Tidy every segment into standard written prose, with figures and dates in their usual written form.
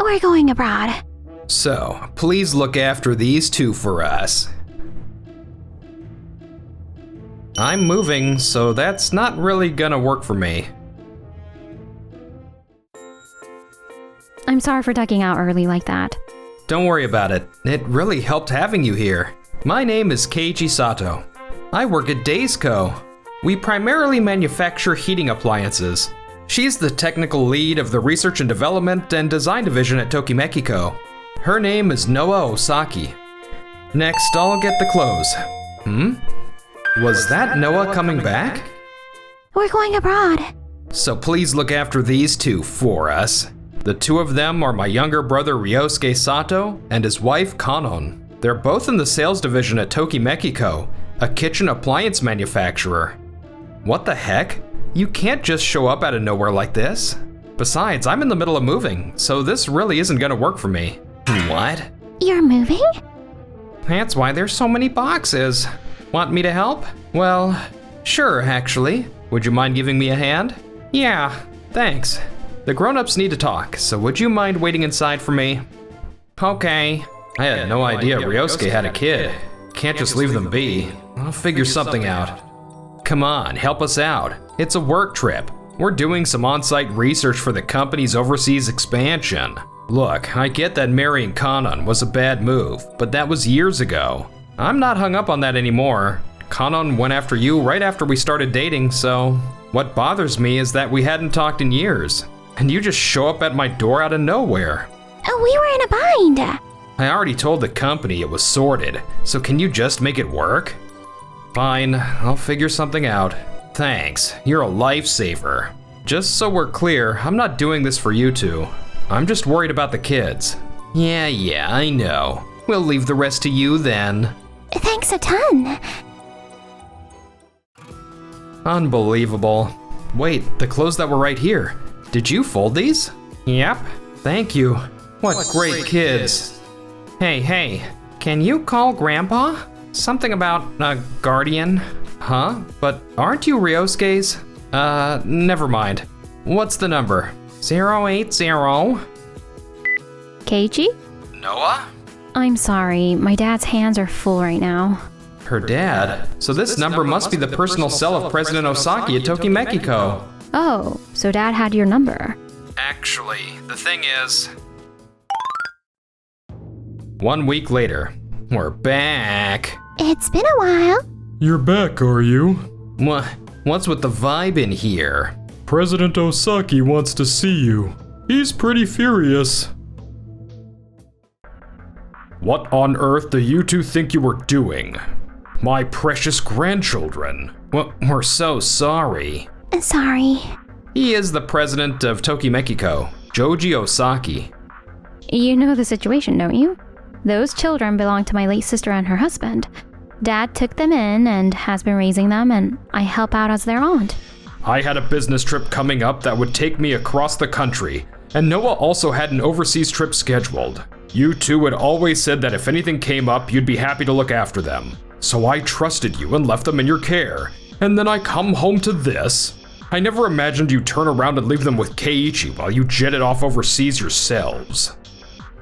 We're going abroad. So, please look after these two for us. I'm moving, so that's not really gonna work for me. I'm sorry for ducking out early like that. Don't worry about it. It really helped having you here. My name is Keiichi Sato. I work at DOVA-SYNDROME. We primarily manufacture heating appliances. She's the technical lead of the Research and Development and Design Division at Tokimeki Co. Her name is Noa Osaki. Next, I'll get the clothes. Was that Noa coming back? We're going abroad. So please look after these two for us. The two of them are my younger brother Ryosuke Sato and his wife Kanon. They're both in the sales division at Tokimeki Co., a kitchen appliance manufacturer. What the heck? You can't just show up out of nowhere like this. Besides, I'm in the middle of moving, so this really isn't gonna work for me. What? You're moving? That's why there's so many boxes. Want me to help? Well, sure, actually. Would you mind giving me a hand? Yeah, thanks. The grown-ups need to talk, so would you mind waiting inside for me? Okay. I had no idea Ryosuke had a kid. Can't just leave them be. I'll figure something out. Come on, help us out. It's a work trip. We're doing some on-site research for the company's overseas expansion. Look, I get that marrying Kanon was a bad move, but that was years ago. I'm not hung up on that anymore. Kanon went after you right after we started dating, so what bothers me is that we hadn't talked in years. And you just show up at my door out of nowhere. Oh, we were in a bind. I already told the company it was sorted, so can you just make it work? Fine, I'll figure something out. Thanks, you're a lifesaver. Just so we're clear, I'm not doing this for you two. I'm just worried about the kids. Yeah, I know. We'll leave the rest to you then. Thanks a ton. Unbelievable. Wait, the clothes that were right here. Did you fold these? Yep, thank you. What great kids. Hey, can you call Grandpa? Something about a guardian? Huh? But aren't you Ryosuke's? Never mind. What's the number? 080? Keiichi? Noa? I'm sorry, my dad's hands are full right now. Her dad? So this number must be the personal cell of President Osaki at Tokimeki Co. Oh, so dad had your number. Actually, the thing is... 1 week later, we're back. It's been a while. You're back, are you? What's with the vibe in here? President Osaki wants to see you. He's pretty furious. What on earth do you two think you were doing? My precious grandchildren. Well, we're so sorry. Sorry. He is the president of Tokimeki Co., Joji Osaki. You know the situation, don't you? Those children belong to my late sister and her husband. Dad took them in and has been raising them, and I help out as their aunt. I had a business trip coming up that would take me across the country, and Noah also had an overseas trip scheduled. You two had always said that if anything came up, you'd be happy to look after them. So I trusted you and left them in your care. And then I come home to this. I never imagined you'd turn around and leave them with Keiichi while you jetted off overseas yourselves.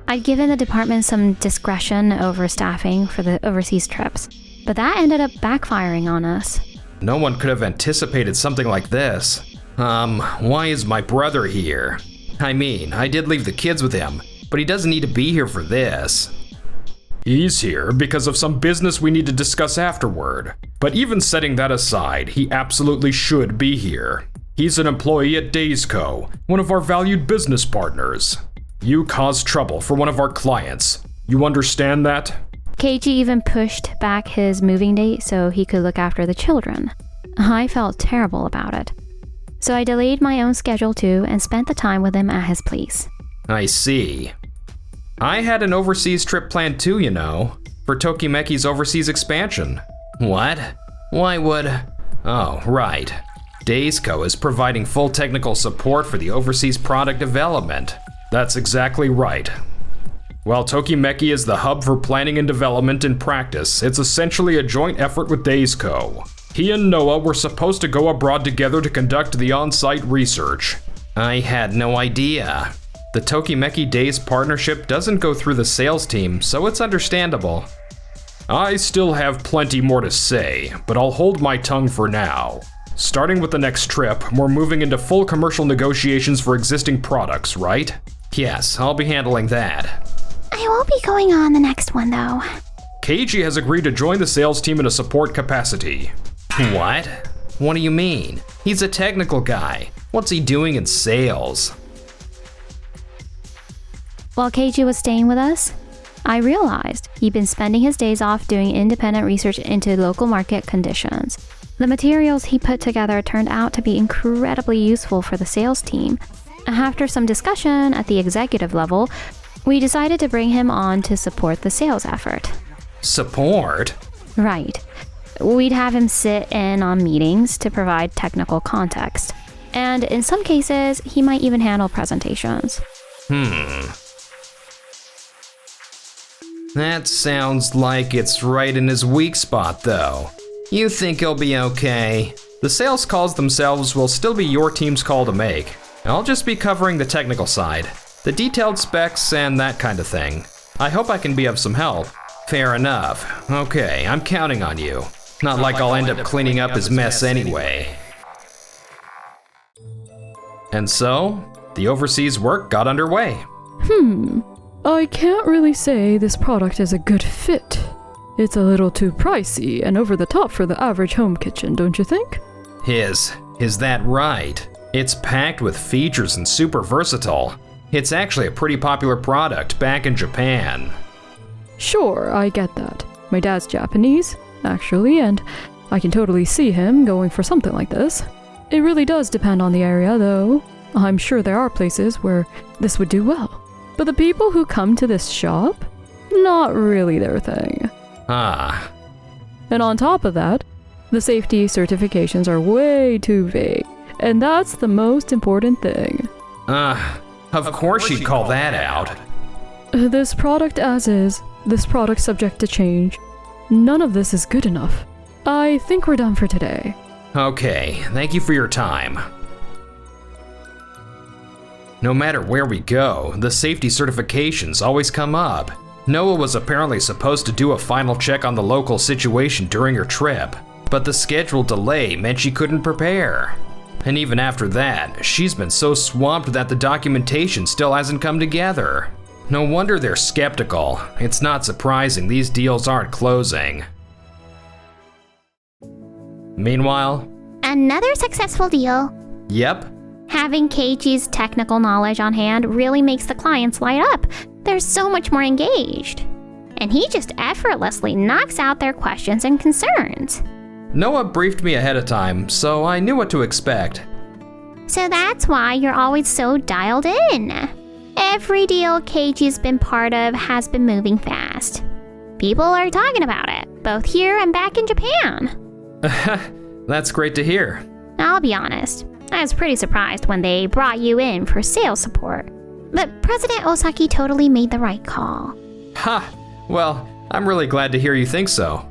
I'd given the department some discretion over staffing for the overseas trips, but that ended up backfiring on us. No one could have anticipated something like this. Why is my brother here? I mean, I did leave the kids with him, but he doesn't need to be here for this. He's here because of some business we need to discuss afterward. But even setting that aside, he absolutely should be here. He's an employee at DOVA-SYNDROME, one of our valued business partners. You caused trouble for one of our clients. You understand that? Keiichi even pushed back his moving date so he could look after the children. I felt terrible about it. So I delayed my own schedule too and spent the time with him at his place. I see. I had an overseas trip planned too, you know, for Tokimeki's overseas expansion. What? Why would... Oh, right. DOVA-SYNDROME is providing full technical support for the overseas product development. That's exactly right. While Tokimeki is the hub for planning and development in practice, it's essentially a joint effort with DOVA-SYNDROME. He and Noah were supposed to go abroad together to conduct the on-site research. I had no idea. The Tokimeki Days partnership doesn't go through the sales team, so it's understandable. I still have plenty more to say, but I'll hold my tongue for now. Starting with the next trip, we're moving into full commercial negotiations for existing products, right? Yes, I'll be handling that. I won't be going on the next one, though. Keiji has agreed to join the sales team in a support capacity. What? What do you mean? He's a technical guy. What's he doing in sales? While Keiji was staying with us, I realized he'd been spending his days off doing independent research into local market conditions. The materials he put together turned out to be incredibly useful for the sales team. After some discussion at the executive level, we decided to bring him on to support the sales effort. Support? Right. We'd have him sit in on meetings to provide technical context. And in some cases, he might even handle presentations. That sounds like it's right in his weak spot, though. You think he'll be okay? The sales calls themselves will still be your team's call to make. I'll just be covering the technical side, the detailed specs and that kind of thing. I hope I can be of some help. Fair enough. Okay, I'm counting on you. Not like I'll end up cleaning up his mess anyway. And so, the overseas work got underway. I can't really say this product is a good fit. It's a little too pricey and over the top for the average home kitchen, don't you think? Is that right? It's packed with features and super versatile. It's actually a pretty popular product back in Japan. Sure, I get that. My dad's Japanese, actually, and I can totally see him going for something like this. It really does depend on the area, though. I'm sure there are places where this would do well. But the people who come to this shop? Not really their thing. Ah. And on top of that, the safety certifications are way too vague. And that's the most important thing. Of course you'd call that out. This product as is, this product subject to change. None of this is good enough. I think we're done for today. Okay, thank you for your time. No matter where we go, the safety certifications always come up. Noah was apparently supposed to do a final check on the local situation during her trip, but the scheduled delay meant she couldn't prepare. And even after that, she's been so swamped that the documentation still hasn't come together. No wonder they're skeptical. It's not surprising these deals aren't closing. Meanwhile, Another successful deal. Yep. Having Keiichi's technical knowledge on hand really makes the clients light up. They're so much more engaged. And he just effortlessly knocks out their questions and concerns. Noah briefed me ahead of time, so I knew what to expect. So that's why you're always so dialed in. Every deal Keiichi's been part of has been moving fast. People are talking about it, both here and back in Japan. That's great to hear. I'll be honest, I was pretty surprised when they brought you in for sales support. But President Osaki totally made the right call. Ha! Well, I'm really glad to hear you think so.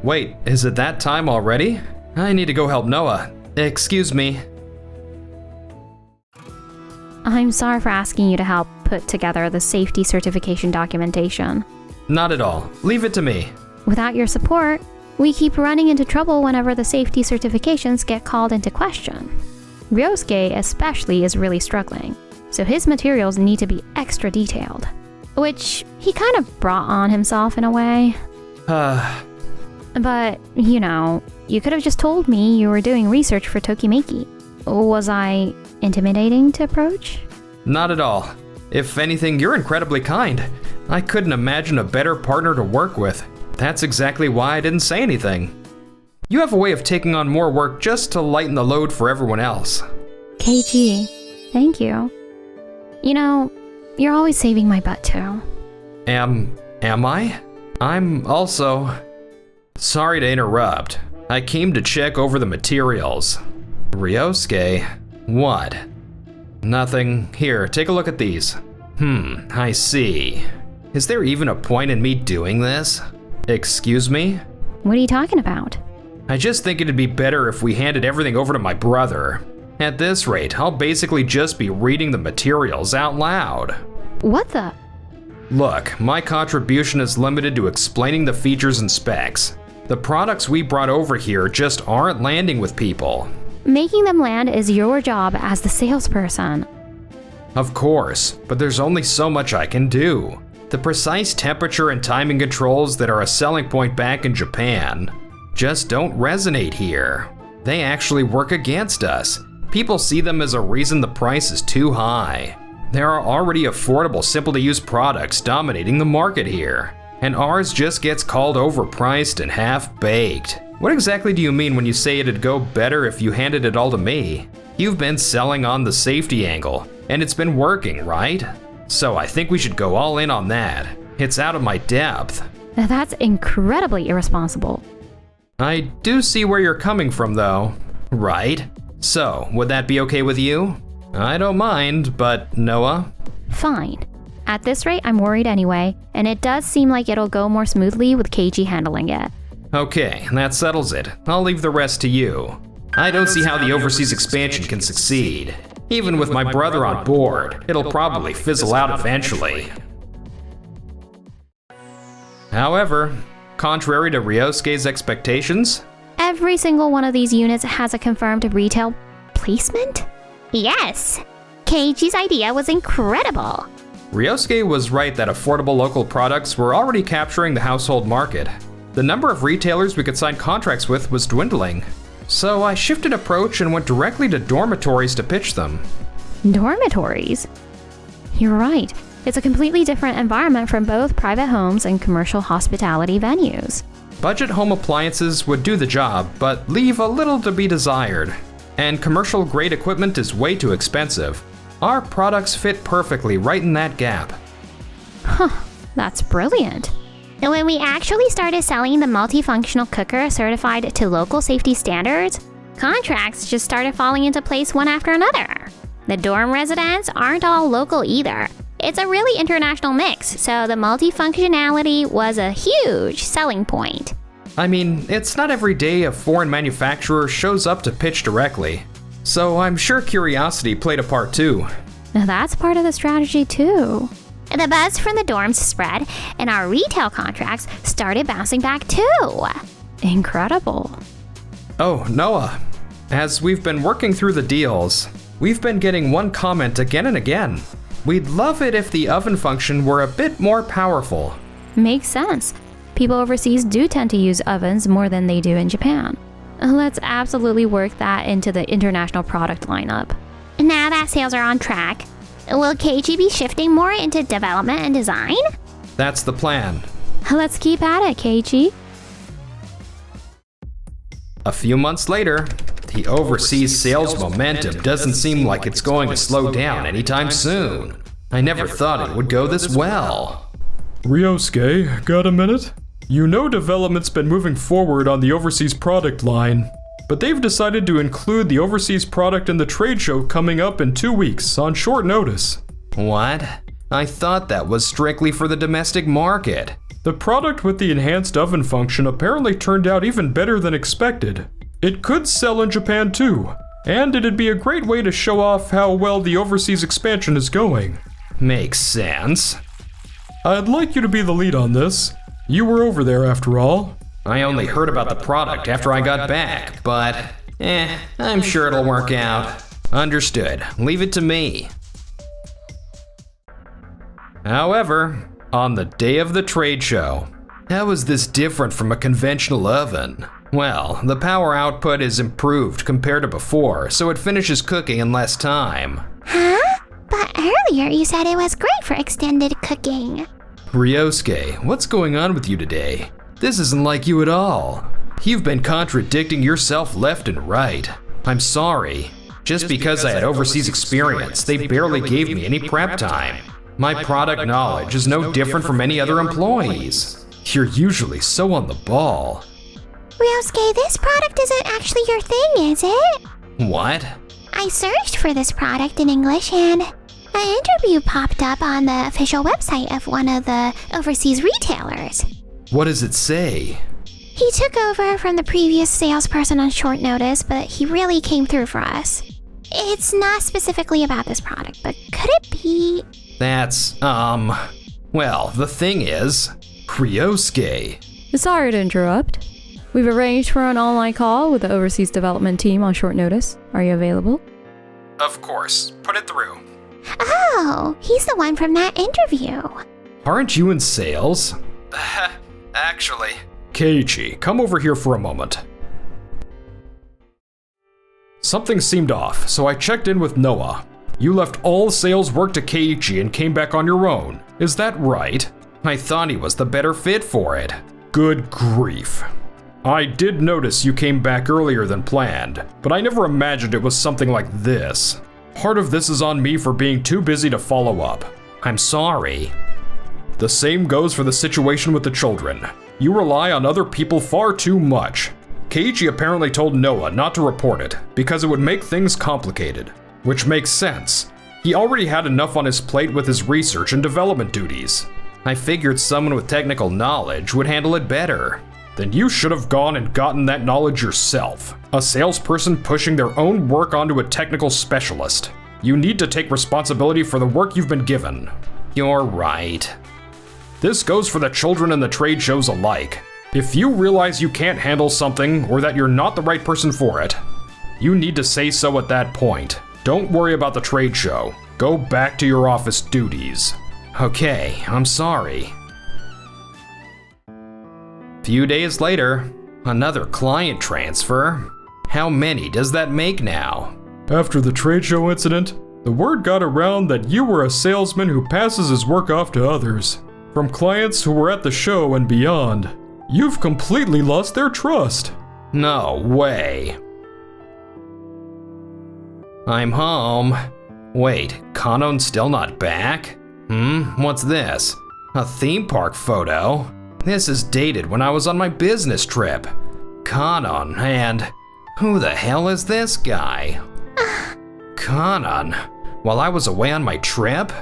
Wait, is it that time already? I need to go help Noah. Excuse me. I'm sorry for asking you to help put together the safety certification documentation. Not at all. Leave it to me. Without your support, we keep running into trouble whenever the safety certifications get called into question. Ryosuke especially is really struggling, so his materials need to be extra detailed. Which he kind of brought on himself in a way. But, you know, you could have just told me you were doing research for Tokimeki. Was I intimidating to approach? Not at all. If anything, you're incredibly kind. I couldn't imagine a better partner to work with. That's exactly why I didn't say anything. You have a way of taking on more work just to lighten the load for everyone else. Keiichi, thank you. You know, you're always saving my butt too. Am I? I'm also... Sorry to interrupt. I came to check over the materials. Ryosuke? What? Nothing. Here, take a look at these. I see. Is there even a point in me doing this? Excuse me? What are you talking about? I just think it'd be better if we handed everything over to my brother. At this rate, I'll basically just be reading the materials out loud. What the? Look, my contribution is limited to explaining the features and specs. The products we brought over here just aren't landing with people. Making them land is your job as the salesperson. Of course, but there's only so much I can do. The precise temperature and timing controls that are a selling point back in Japan just don't resonate here. They actually work against us. People see them as a reason the price is too high. There are already affordable, simple-to-use products dominating the market here, and ours just gets called overpriced and half-baked. What exactly do you mean when you say it'd go better if you handed it all to me? You've been selling on the safety angle, and it's been working, right? So I think we should go all in on that. It's out of my depth. That's incredibly irresponsible. I do see where you're coming from, though. Right? So, would that be okay with you? I don't mind, but Noah? Fine. At this rate, I'm worried anyway, and it does seem like it'll go more smoothly with Keiji handling it. Okay, that settles it. I'll leave the rest to you. I don't see how the overseas expansion can succeed. Even with my brother on board, it'll probably fizzle out eventually. However, contrary to Ryosuke's expectations, Every single one of these units has a confirmed retail placement? Yes! Keiji's idea was incredible. Ryosuke was right that affordable local products were already capturing the household market. The number of retailers we could sign contracts with was dwindling. So I shifted approach and went directly to dormitories to pitch them. Dormitories? You're right. It's a completely different environment from both private homes and commercial hospitality venues. Budget home appliances would do the job, but leave a little to be desired. And commercial grade equipment is way too expensive. Our products fit perfectly right in that gap. Huh, that's brilliant. And when we actually started selling the multifunctional cooker certified to local safety standards, contracts just started falling into place one after another. The dorm residents aren't all local either. It's a really international mix, so the multifunctionality was a huge selling point. I mean, it's not every day a foreign manufacturer shows up to pitch directly. So I'm sure curiosity played a part too. Now that's part of the strategy too. The buzz from the dorms spread, and our retail contracts started bouncing back too. Incredible. Oh, Noah, as we've been working through the deals, we've been getting one comment again and again. We'd love it if the oven function were a bit more powerful. Makes sense. People overseas do tend to use ovens more than they do in Japan. Let's absolutely work that into the international product lineup. Now that sales are on track, will Keiji be shifting more into development and design? That's the plan. Let's keep at it, Keiji. A few months later, the overseas sales momentum doesn't seem like it's going to slow down anytime soon. I never thought it would go this well. Ryosuke, got a minute? You know development's been moving forward on the overseas product line, but they've decided to include the overseas product in the trade show coming up in 2 weeks on short notice. What? I thought that was strictly for the domestic market. The product with the enhanced oven function apparently turned out even better than expected. It could sell in Japan too, and it'd be a great way to show off how well the overseas expansion is going. Makes sense. I'd like you to be the lead on this. You were over there after all. I only heard about the product after I got back, but I'm sure it'll work out. Understood. Leave it to me. However, on the day of the trade show, how is this different from a conventional oven? Well, the power output is improved compared to before, so it finishes cooking in less time. Huh? But earlier you said it was great for extended cooking. Ryosuke, what's going on with you today? This isn't like you at all. You've been contradicting yourself left and right. I'm sorry. Just because I had overseas experience, they barely gave me any prep time. My product knowledge is no different from any other employees. You're usually so on the ball. Ryosuke, this product isn't actually your thing, is it? What? I searched for this product in English and an interview popped up on the official website of one of the overseas retailers. What does it say? He took over from the previous salesperson on short notice, but he really came through for us. It's not specifically about this product, but could it be? That's, well, the thing is, Ryosuke. Sorry to interrupt. We've arranged for an online call with the overseas development team on short notice. Are you available? Of course. Put it through. Oh, he's the one from that interview. Aren't you in sales? Actually. Keiichi, come over here for a moment. Something seemed off, so I checked in with Noah. You left all sales work to Keiichi and came back on your own. Is that right? I thought he was the better fit for it. Good grief. I did notice you came back earlier than planned, but I never imagined it was something like this. Part of this is on me for being too busy to follow up. I'm sorry. The same goes for the situation with the children. You rely on other people far too much. Keiichi apparently told Noah not to report it, because it would make things complicated. Which makes sense. He already had enough on his plate with his research and development duties. I figured someone with technical knowledge would handle it better. Then you should have gone and gotten that knowledge yourself. A salesperson pushing their own work onto a technical specialist. You need to take responsibility for the work you've been given. You're right. This goes for the children and the trade shows alike. If you realize you can't handle something or that you're not the right person for it, you need to say so at that point. Don't worry about the trade show. Go back to your office duties. Okay, I'm sorry. Few days later, another client transfer. How many does that make now? After the trade show incident, the word got around that you were a salesman who passes his work off to others. From clients who were at the show and beyond, you've completely lost their trust. No way. I'm home. Wait, Kanon's still not back? What's this? A theme park photo? This is dated when I was on my business trip. Kanon, and who the hell is this guy? Kanon, while I was away on my trip?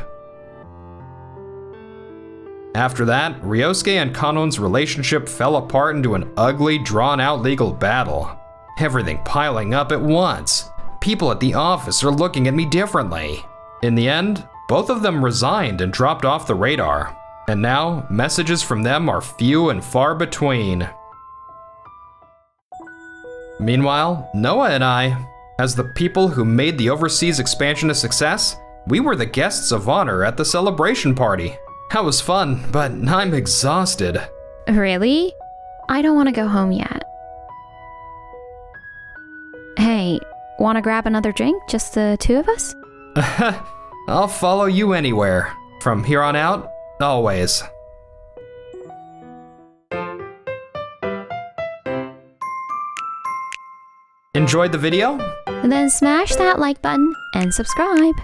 After that, Ryosuke and Kanon's relationship fell apart into an ugly, drawn-out legal battle. Everything piling up at once. People at the office are looking at me differently. In the end, both of them resigned and dropped off the radar. And now, messages from them are few and far between. Meanwhile, Noah and I, as the people who made the overseas expansion a success, we were the guests of honor at the celebration party. That was fun, but I'm exhausted. Really? I don't want to go home yet. Hey, want to grab another drink? Just the two of us? I'll follow you anywhere. From here on out, always. Enjoyed the video? Then smash that like button and subscribe.